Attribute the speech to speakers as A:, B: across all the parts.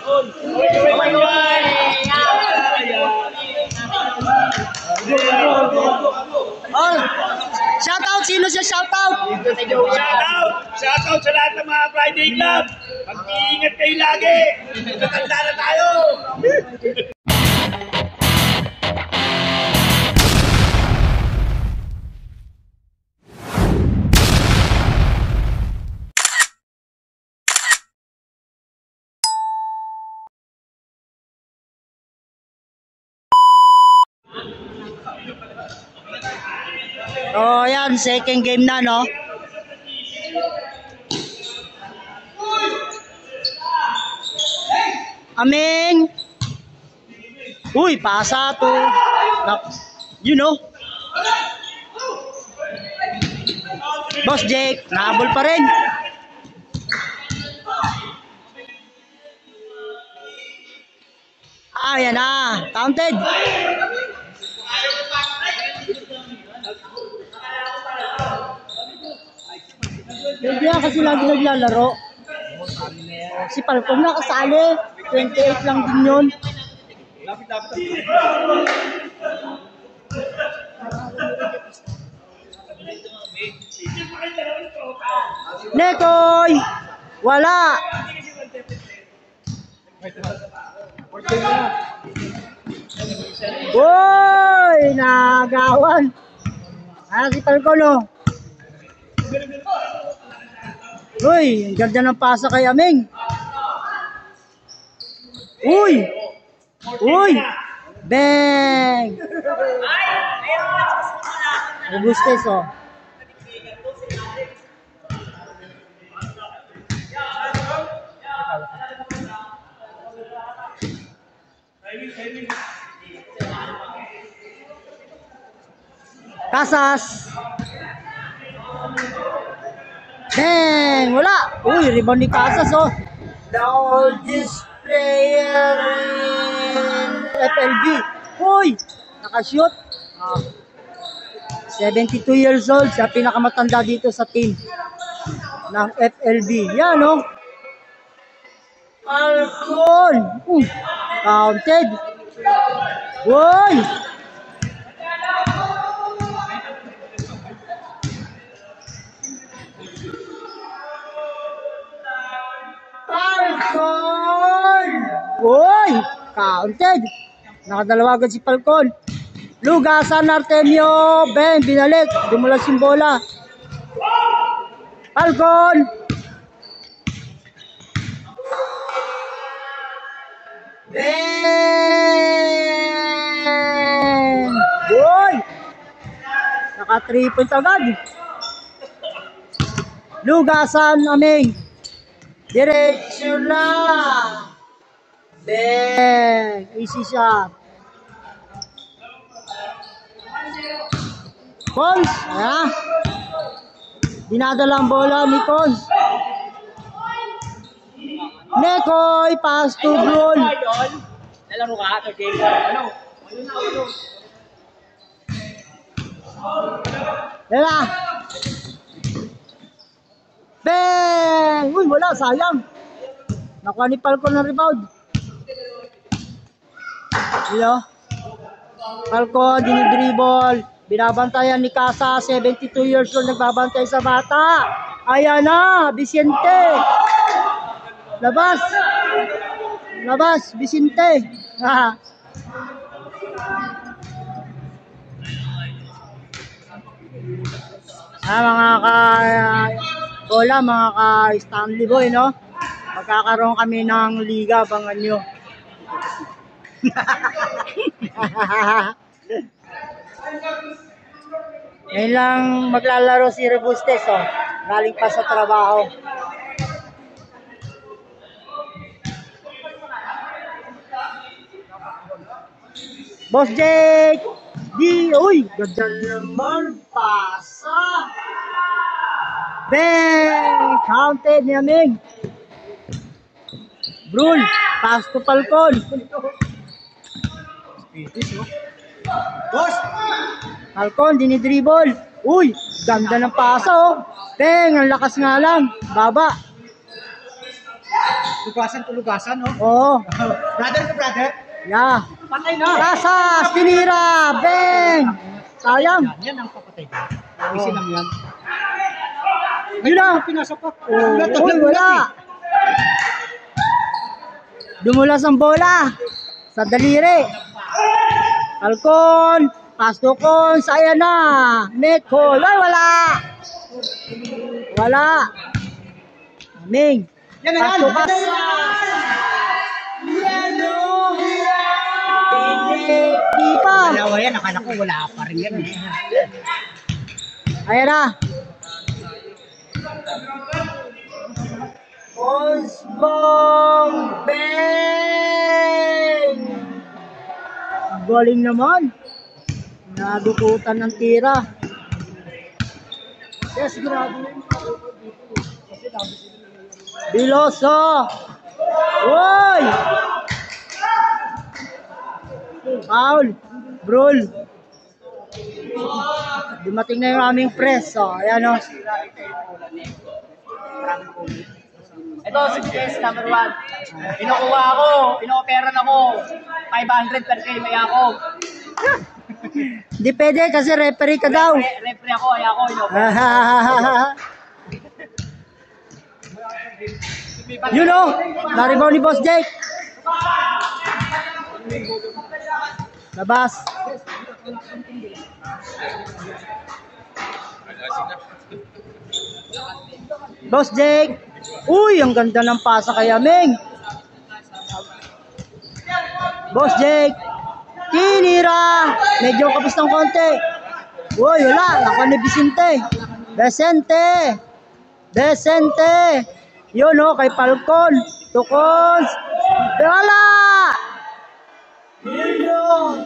A: Oh, shoutout! Sino siya shoutout?
B: Shoutout sa lahat ng mga Friday Club. Mag-iingat kayo lagi. Tatanda na tayo.
A: Oh, yan, second game na, no? Aming! Uy, pasa to. You know? Boss Jake, nahabol pa rin. Ayan na, counted. Hindi na kasi lagi naglalaro. Si Falcon na kasali. 28 lang din yun. Nekoy! Wala! Uy! Nagawan! Si Falcon, oh. Uy, ang ganda ng pasa kay Aming. Uy! Uy! Bang! Robustes, oh. Casas! Bang! Wala! Uy, rebound ni Casas, oh. The oldest player in FLB. Uy! Nakashoot. 72 years old. Siya pinakamatanda dito sa team ng FLB. Yan, oh. Falcon! Counted. Uy! Falcon! Uy! Counted! Nakadalawa agad si Falcon. Lugasan Artemio. Bang! Binalik. Dumulas yung bola. Falcon! Bang! Uy! Naka 3 points agad. Lugasan Aming. Diretso lang. Bang! Easy shot. Cons. Dinadala ang bola ni Cons. Nekoy. Pass to Brul.
B: Nalaro ka? Ano?
A: Dala. Bang! Uy, wala, sayang. Nakuha ni Falcon ng rebound. Hello? Falcon, dinidribble. Binabantayan ni Casa, 72 years old, nagbabantay sa bata. Ayan na, Vicente. Labas. Labas, Vicente. Hola mga ka-Stanley Boy, no? Magkakaroon kami ng liga, abangan nyo. Ngayon lang maglalaro si Robustes, oh. Galing pa sa trabaho. Boss Jake! Uy! Ganda naman, pasa! Bang! Counted ni Aming. Brul, pass to Falcon. Boss! Falcon, dinidribble. Uy, ganda ng pasa, oh. Bang, ang lakas nga lang. Baba.
C: Tulugasan, no?
A: Oo.
C: Brother to brother.
A: Yeah.
C: Patay na.
A: Tasas, tinira, bang! Sayang.
C: Yan ang papatay ko. Easy lang yan.
A: Yun lang.
C: Pinasok ko.
A: Uy, wala. Dumulas ang bola sa daliri. Falcon, pastukon, saya na. Net goal. Ay, wala. Wala. Aming.
C: Yan na yan.
A: Pasukas. Hindi pa.
C: Dalawa yan. Akala ko wala pa rin yan.
A: Ayan na. Osbong Bang! Galing naman. Nadukutan ng tira. Yes, grabe. Biloso! Uy! Foul! Brul! Dumating na yung aming press. So, ayan o.
B: Ito, si PS number 1. Pinukuha ako, pinoperan ako. 500 per kay may ako.
A: Hindi pwede kasi referee ka daw.
B: Referee ako, ay ako.
A: You know, naribaw ni Boss Jake. Labas. Boss Jake. Uy, ang ganda ng pasa kay Aming. Boss Jake. Tinira. Medyo kapos ng konti. Uy, wala. Nakuha ni Vicente. Vicente. Vicente. Yun o, kay Falcon. Tukons. Wala. Yun o.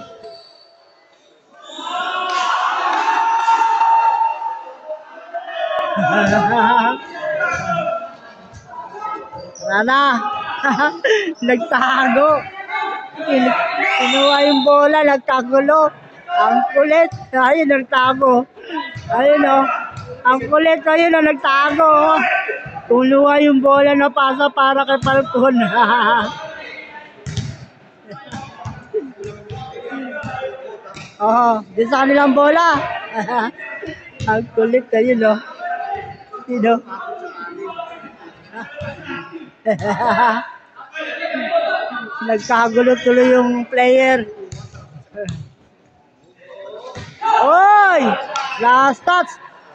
A: Sana. Nagtago. Kinuha yung bola, nagtagulo. Ang kulit. Ayun, nagtago. Ayun o. Ang kulit, ayun o, nagtago. Kinuha yung bola na pasa para kay Falcon. Oh, din sa kanilang bola. Ang kulit, ayun o. Sino? Nagkagulo tuloy yung player. Oy! Last touch.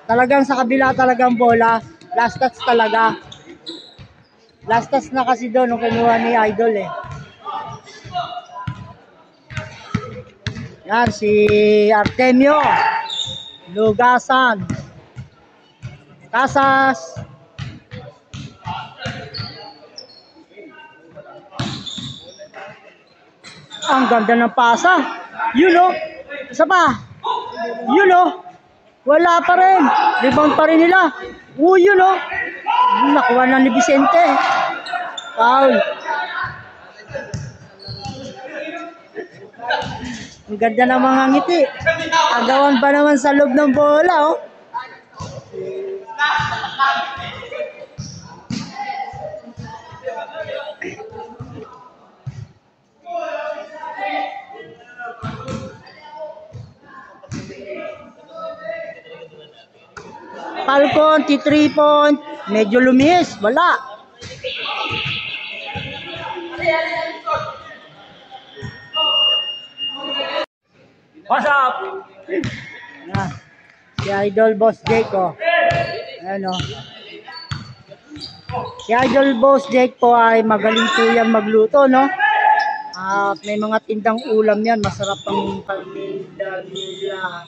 A: Talagang sa kabila talagang bola. Last touch talaga. Last touch na kasi doon nung kinuha ni Idol eh. Yan si Artemio. Lugasan. Tasas. Ang ganda ng pasa. Yun o. Isa pa. Yun o. Wala pa rin. Rebound pa rin nila. Yun o. Nakuha na ni Vicente. Foul. Ang ganda ng mga ngiti. Agawan pa naman sa loob ng bola o. Falcon, T3 point, medyo lumis, wala.
B: What's up?
A: Yan. Si Idol Boss Jake oh. Ayan oh. Si Idol Boss Jake po ay magaling po yan magluto, no? At may mga tindang ulam yan, masarap ang pagtinda nila.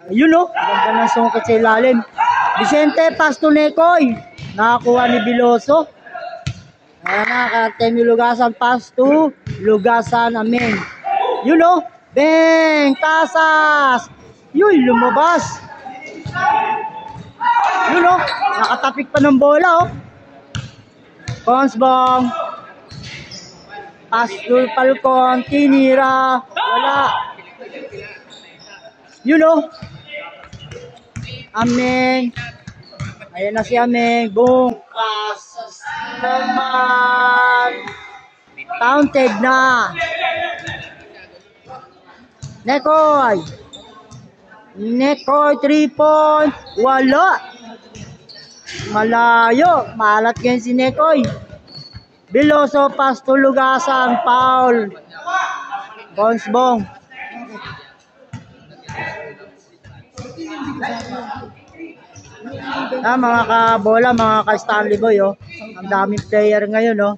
A: Ayun o, ganda ng sungkit sa ilalim. Vicente, pass to Nekoy. Nakakuha ni Biloso. Ayan na, Artemio Lugasan, pass to Lugasan, amen. Yun o, bang, tasas. Yun, lumabas. Yun o, nakatapik pa ng bola o. Consbong. Pass to Falcon, tinira. Wala. Yun o. Amen. Ayan na si Aming. Boom. Casas naman. Counted na. Nekoy. Nekoy, 3 point. Wala. Malayo. Malat ngayon si Nekoy. Biloso, pass to Lugasan. Foul. Bonsbong. Mga kabola, mga ka-Stanley Boy, oh. Ang daming player ngayon, oh.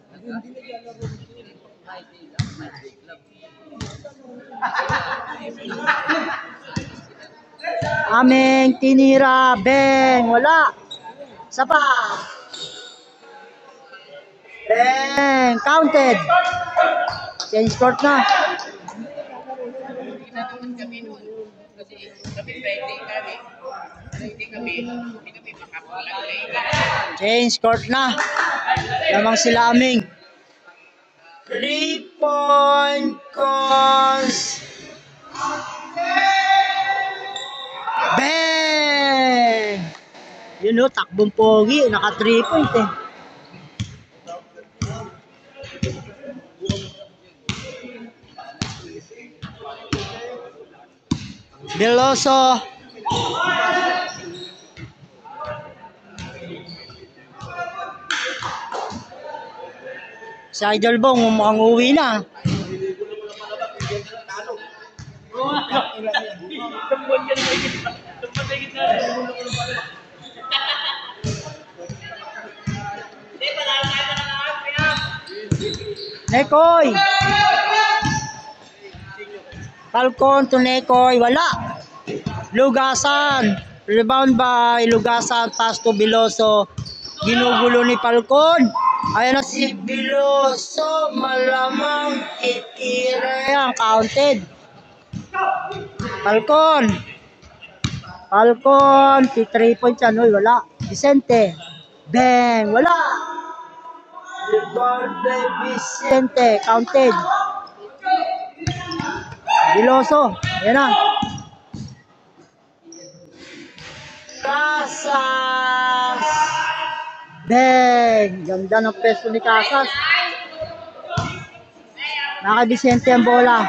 A: Aming tinira, beng, wala. Sapa. Beng, counted. Change court na. Change court na. Lamang sila Aming. 3-point cons. Bang! Yun o, takbong pogi. Naka 3 point eh. Biloso. Si Idol Bong, mukhang uwi na. Nekoy. Falcon to Nekoy, wala. Lugasan. Rebound by Lugasan, pass to Biloso. Ginugulo ni Falcon. Ayan na si Biloso, malamang itira yan, counted. Falcon. Falcon, 3 points yan, uy, wala. Vicente. Bang, wala. Rebound by Vicente, counted. Biloso, ayan na. Casas. Bang! Ganda ng peso ni Casas. Naka Vicente ang bola.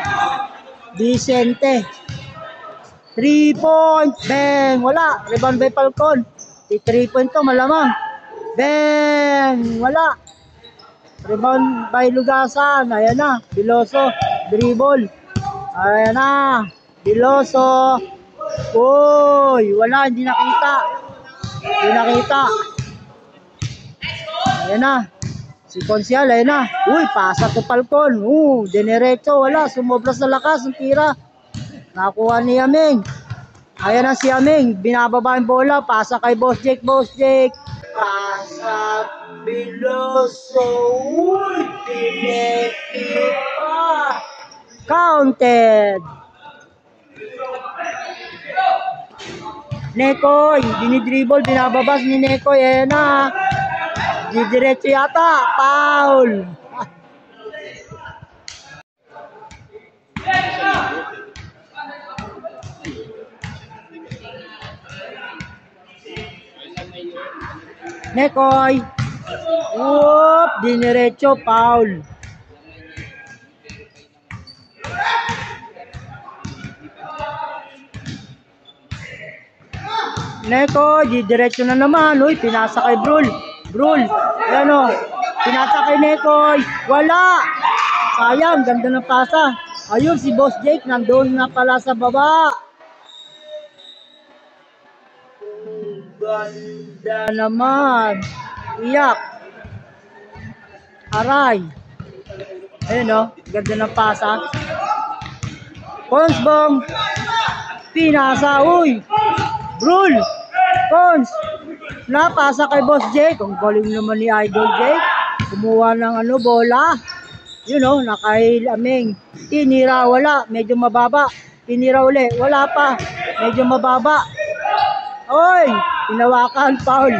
A: Vicente. 3 point. Bang! Wala. Rebound by Falcon. 3 point to malamang. Bang! Wala. Rebound by Lugasan. Ayan na. Biloso. Dribble. Ayan na. Biloso. Uy! Wala. Hindi nakita. Hindi nakita. Ayan na. Si Consial, ayan na. Uy, pasa to Falcon. Dinerecho, wala. Sumobra sa lakas ang tira. Nakuha ni Aming. Ayan na si Aming. Binababa yung bola. Pasa kay Boss Jake. Boss Jake. Pasa Biloso. Uy, pinekipa. Counted. Nekoy. Dinidribble. Binababas ni Nekoy. Ayan na. Diretso yata, foul. Nekoy. Whoop, diretso, foul. Nekoy, diretso na naman. Uy, pinasa kay Brul. Brul, ayan o, pinata kay Nekoy, wala, sayang, ganda ng pasa, ayun si Boss Jake, nandun na pala sa baba, ganda naman, iyak, aray, ayun o, ganda ng pasa, Ponsbong, pinasa, uy, Brul, Pons, napasa kay Boss Jake. Ang galing naman ni Idol Jake. Kumuha ng bola. Yun o, nakail Aming. Tinira, wala. Medyo mababa. Tinira uli. Wala pa. Medyo mababa. Oy! Pinawakan, foul.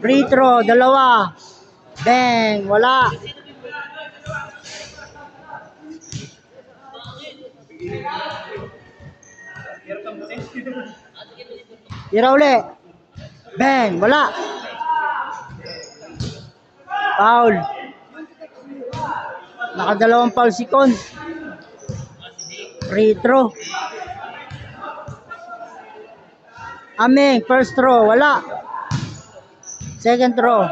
A: Free throw, dalawa. Bang, wala. Tira uli. Bang, wala. Foul. Nakadalawang foul si Con. Free throw. Aming, first throw, wala. Second throw.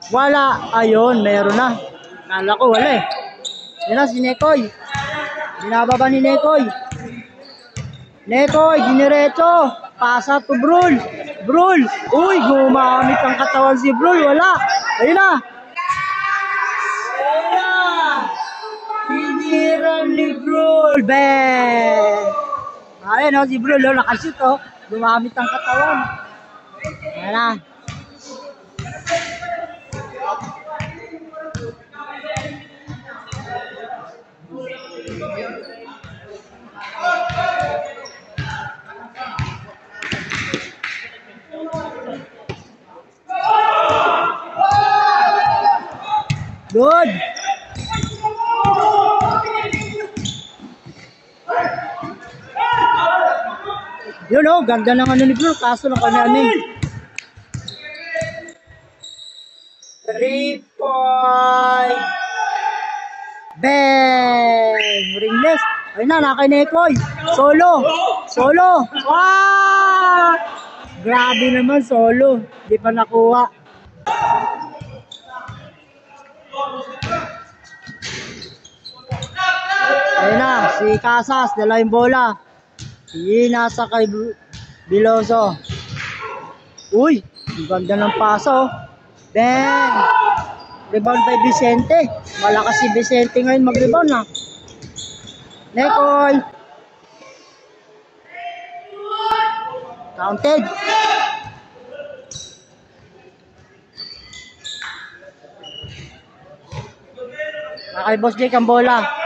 A: Wala. Ayun, meron na. Kala ko wala eh. Yan na si Nekoy. Binababa ni Nekoy. Nekoy, diniretso. Pasa to Brul. Brul. Uy, gumamit ang katawan si Brul. Wala. Ayun na. Ayun na. Hiniran ni Brul. Bang. Ayun o, si Brul. Nakashoot o. Gumamit ang katawan. Ayun na. Good. Yun o, ganda ng ano ni Bro, kaso lang kami. 3 point. Bang! Ringless. Ayun na, nakay Nekoy. Solo. Solo. Wow! Grabe naman, solo. Di pa nakuha. Ayun na, si Casas, dala yung bola. Nasa kay Biloso. Uy, ang ganda ng paso. Bang! Rebound by Vicente. Malakas si Vicente ngayon mag-rebound na. Nekoy. Counted. Nakay Boss Jake ang bola.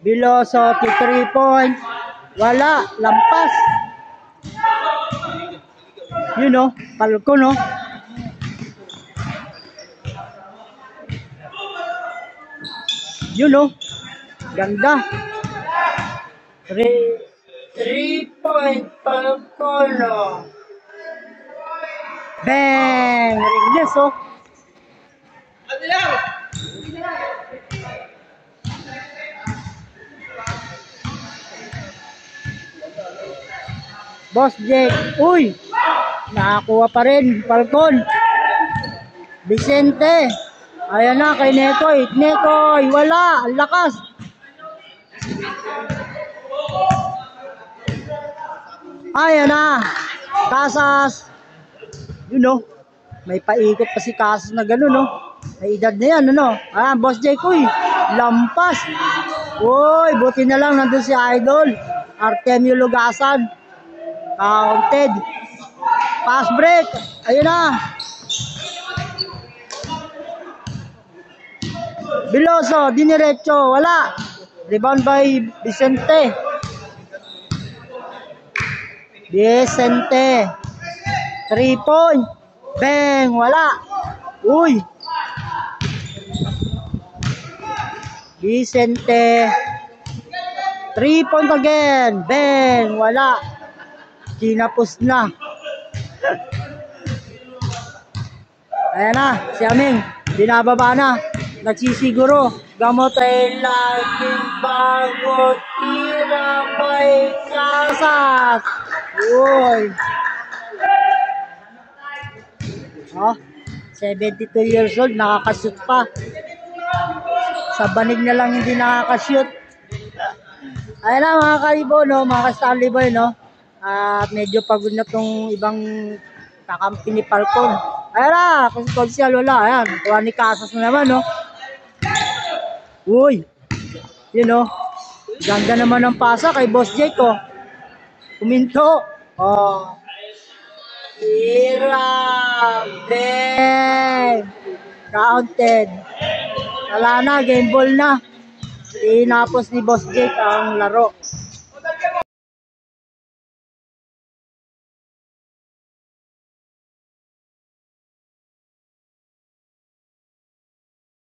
A: Biloso, 3 point. Wala, lampas. Yun o, palko no. Yun o, ganda. 3 point, palko no. Bang! Ringles o. Boss Jake, uy, nakakuha pa rin, Falcon. Vicente, ayan na kay Nekoy. Nekoy, wala, ang lakas. Ayan na, Casas. Yun o, may paikot pa si Casas na gano'n no. May edad na yan, ano. Ah, Boss Jake, uy, lampas. Uy, buti na lang nandun si Idol. Artemio Lugasan. Counted. Pass break. Ayun na. Biloso, diniretso. Wala. Rebound by Vicente. Vicente. 3 point. Bang. Wala. Uy. Vicente. 3 point again. Bang. Wala. Kinapos na. Ayan na, si Aming. Binababa na. Nagsisiguro. Gamot ay laging bago. Tira may Casas. Uy. Oh, 72 years old. Nakakashoot pa. Sa banig na lang hindi nakakashoot. Ayan na mga kalibo, no? Mga ka-Stanley Boy, no? At medyo pagod na tong ibang kakampi ni Falcon. Ayan na, konsyal wala. Ayan, kuha ni Casas na naman, no? Uy, yun, no? Ganda naman ng pasa kay Boss Jake, oh. Kuminto. Oh. Hiram. Then, counted. Wala na, game ball na. Tinapos ni Boss Jake ang laro.